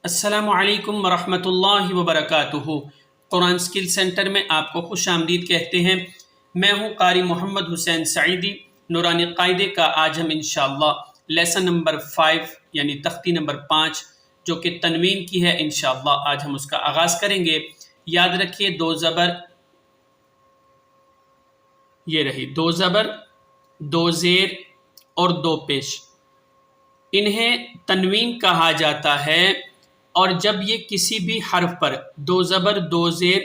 السلام علیکم ورحمۃ اللہ وبرکاتہ۔ قرآن سکل سینٹر میں آپ کو خوش آمدید کہتے ہیں۔ میں ہوں قاری محمد حسین سعیدی۔ نورانی قاعدے کا آج ہم انشاءاللہ لیسن نمبر 5 یعنی تختی نمبر 5 جو کہ تنوین کی ہے، انشاءاللہ آج ہم اس کا آغاز کریں گے۔ یاد رکھیے دو زبر، یہ رہی دو زبر، دو زیر اور دو پیش، انہیں تنوین کہا جاتا ہے۔ اور جب یہ کسی بھی حرف پر دو زبر، دو زیر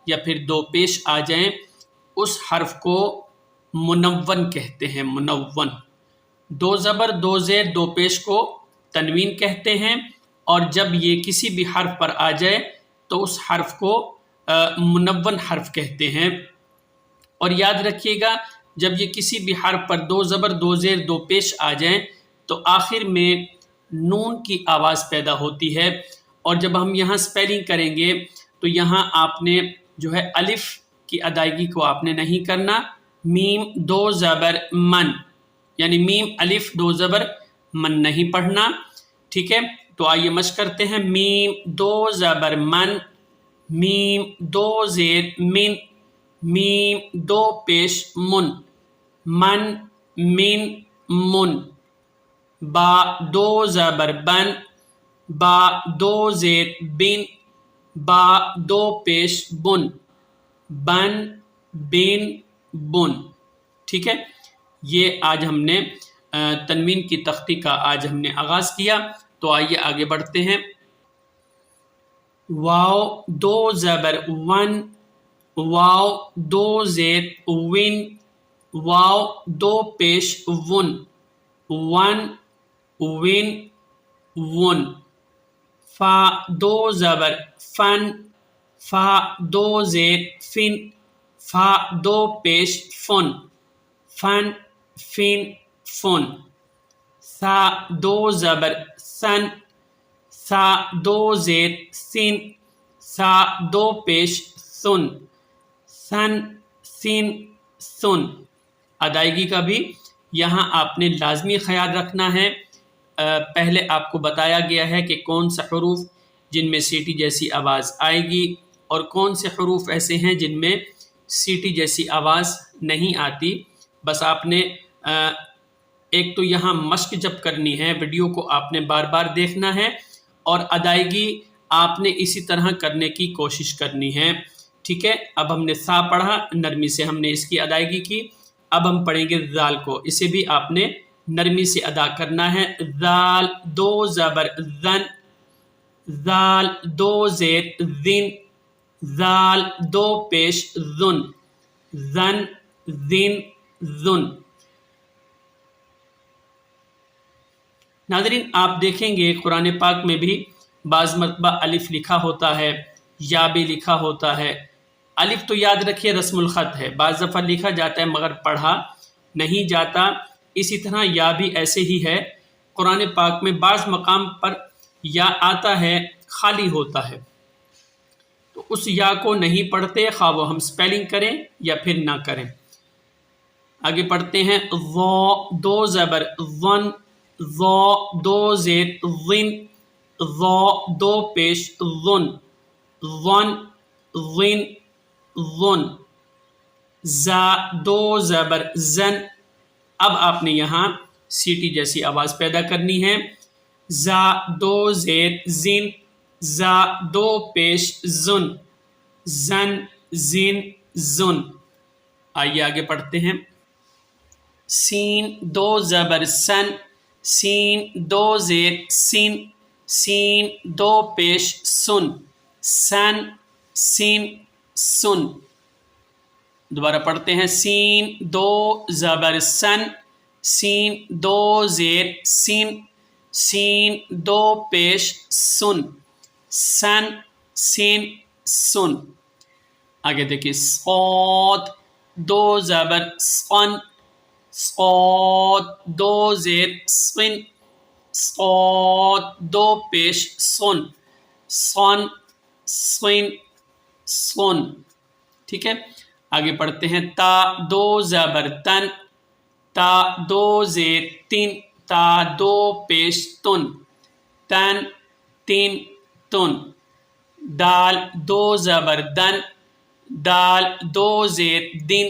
یا پھر دو پیش آ جائیں، اس حرف کو منون کہتے ہیں۔ منون، دو زبر، دو زیر، دو پیش کو تنوین کہتے ہیں، اور جب یہ کسی بھی حرف پر آ جائے تو اس حرف کو منون حرف کہتے ہیں۔ اور یاد رکھیے گا جب یہ کسی بھی حرف پر دو زبر، دو زیر، دو پیش آ جائیں تو آخر میں نون کی آواز پیدا ہوتی ہے۔ اور جب ہم یہاں سپیلنگ کریں گے تو یہاں آپ نے جو ہے الف کی ادائیگی کو آپ نے نہیں کرنا، میم دو زبر من، یعنی میم الف دو زبر من نہیں پڑھنا، ٹھیک ہے؟ تو آئیے مشق کرتے ہیں۔ میم دو زبر من، میم دو زیر من، میم دو پیش من، من من من، با دو زبر بن، با دو زیر بن، با دو پیش بن، بن بن بن، ٹھیک ہے؟ یہ آج ہم نے تنوین کی تختی کا آج ہم نے آغاز کیا۔ تو آئیے آگے بڑھتے ہیں۔ واو دو زبر ون، واو دو زیر ون، واو دو پیش ون، ون ون ون، فا دو زبر فن، فا دو زیر فن، فا دو پیش فن، فن فن فن، سا دو زبر سن، سا دو زیر سن، سا دو پیش سن، سن سن سن۔ ادائیگی کا بھی یہاں آپ نے لازمی خیال رکھنا ہے۔ پہلے آپ کو بتایا گیا ہے کہ کون سے حروف جن میں سیٹی جیسی آواز آئے گی اور کون سے حروف ایسے ہیں جن میں سیٹی جیسی آواز نہیں آتی۔ بس آپ نے ایک تو یہاں مشق جب کرنی ہے، ویڈیو کو آپ نے بار بار دیکھنا ہے اور ادائیگی آپ نے اسی طرح کرنے کی کوشش کرنی ہے، ٹھیک ہے؟ اب ہم نے سا پڑھا، نرمی سے ہم نے اس کی ادائیگی کی۔ اب ہم پڑھیں گے ذال کو، اسے بھی آپ نے نرمی سے ادا کرنا ہے۔ ذال دو زبر زن، ذال دو زیر زن، ذال دو پیش زن، زن زن زن۔ ناظرین آپ دیکھیں گے قرآن پاک میں بھی بعض مرتبہ الف لکھا ہوتا ہے، یا بھی لکھا ہوتا ہے۔ الف تو یاد رکھیے رسم الخط ہے، بعض دفعہ لکھا جاتا ہے مگر پڑھا نہیں جاتا۔ اسی طرح یا بھی ایسے ہی ہے، قرآن پاک میں بعض مقام پر یا آتا ہے خالی ہوتا ہے، تو اس یا کو نہیں پڑھتے، خواہ وہ ہم سپیلنگ کریں یا پھر نہ کریں۔ آگے پڑھتے ہیں۔ ظا دو زبر ظن، ظا دو زیر ظن، ظا دو پیش ظن، ظن ظن ظن، زا دو زبر زن۔ اب آپ نے یہاں سیٹی جیسی آواز پیدا کرنی ہے۔ زا دو زیر زن، زا دو پیش زن، زن زن زن۔ آئیے آگے پڑھتے ہیں۔ سین دو زبر سن، سین دو زیر سن، سین دو پیش سن، سن سن سن۔ دوبارہ پڑھتے ہیں۔ سین دو زبر سن، سین دو زیر سن، سین دو پیش سن، سن سن سن۔ آگے دیکھیے۔ صاد دو زبر سن، صاد دو زیر سن، صاد دو پیش سن، سن سن سن، ٹھیک ہے؟ آگے پڑھتے ہیں۔ تا دو زبر تن، تا دو زیر تن، تا دو پیش تن، تن تن تن، دال دو زبر دن، دال دو زیر دن،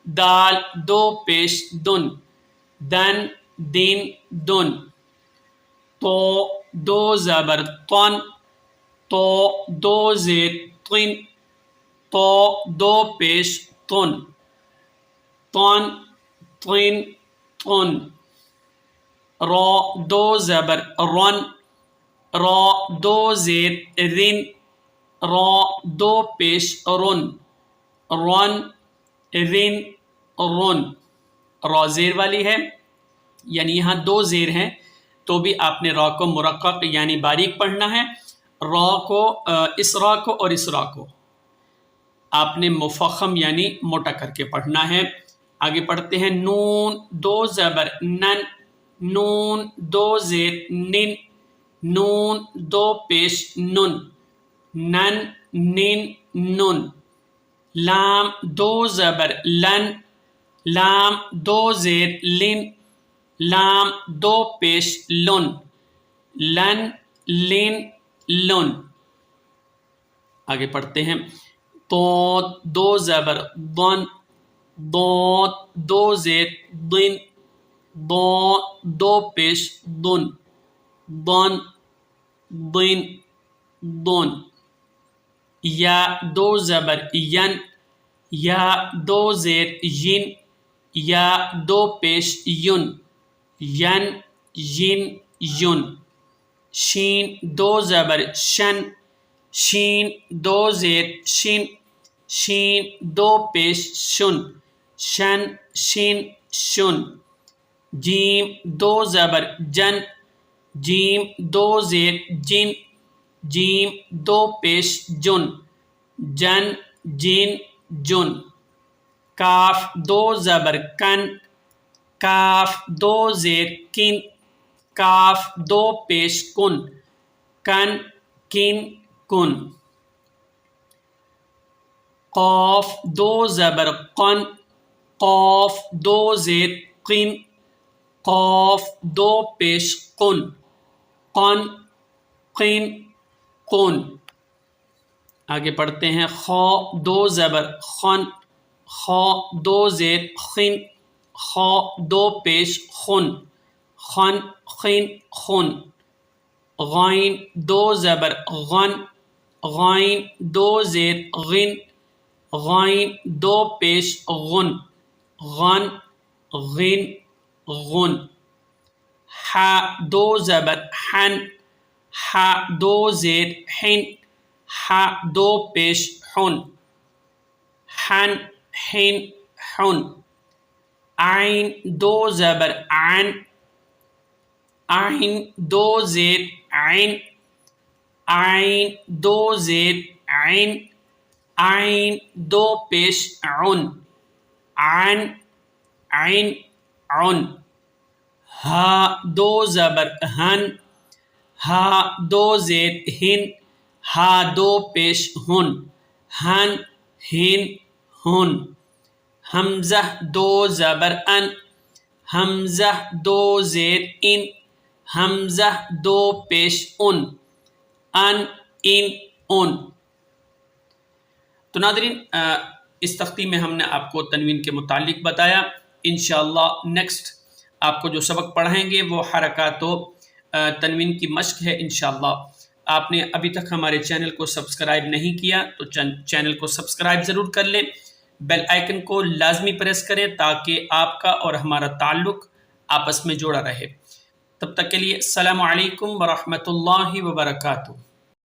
دال دو پیش دن، دن دن دن، تو دو زبر طن، تو دو زیر طن، تو دو پیش طن، طن طن طن، را دو زبر رن، را دو زیر رن، را دو پیش رن، رن رن رن، را زیر والی ہے یعنی یہاں دو زیر ہیں تو بھی آپ نے را کو مرقق یعنی باریک پڑھنا ہے. را کو اس را کو اور اس را کو آپ نے مفخم یعنی موٹا کر کے پڑھنا ہے. آگے پڑھتے ہیں. نون دو زبر نن، نون دو زیر نن، نون دو پیش نن، نن نن نن، لام دو زبر لن، لام دو زیر لن، لام دو پیش لن، لن لن لن. آگے پڑھتے ہیں. ضاد دو زبر ضن، ضاد دو زیر ضن، ضاد دو پیش ضن، ضن ضن ضن. یا دو زبر ین، یا دو زیر ین، یا دو پیش ین، ین ین ین. شین دو زبر شن، شین دو زیر شن، شین دو پیش شن، شن شن شن. جیم دو زبر جن، جیم دو زیر جن، جیم دو پیش جن، جن جن جن. کاف دو زبر کن، کاف دو زیر کن، کاف دو پیش کن، کن کن کن. قاف دو زبر قن، قاف دو زیر قن، قاف دو پیش قن، قن قن قن. آگے پڑھتے ہیں. خا دو زبر خن، خا دو زیر خن، خا دو پیش خن، خن خن خن. غائن دو زبر غن، غائن دو زیر غن، غائن دو پیش غن، غن غن غن. ح دو زبر حن، ح دو زیر حن، ح دو پیش حن، حن حن حن. عین دو زبر عن، عین دو زیر عین، عین دو زیر عین، عین دو پیش عن، عن عین عن. ہا دو زبر ہن، ہا دو زیر ہن، ہا دو پیش ہن، ہن ہن ہن. حمزہ دو زبر ان، حمزہ دو زیر ان، حمزہ دو پیش ان، ان ان ان. تو ناظرین اس تختی میں ہم نے آپ کو تنوین کے متعلق بتایا. انشاءاللہ نیکسٹ آپ کو جو سبق پڑھائیں گے وہ حرکات و تنوین کی مشق ہے انشاءاللہ. آپ نے ابھی تک ہمارے چینل کو سبسکرائب نہیں کیا تو چینل کو سبسکرائب ضرور کر لیں، بیل آئیکن کو لازمی پریس کریں تاکہ آپ کا اور ہمارا تعلق آپس میں جوڑا رہے. تب تک کے لیے السلام علیکم ورحمۃ اللہ وبرکاتہ.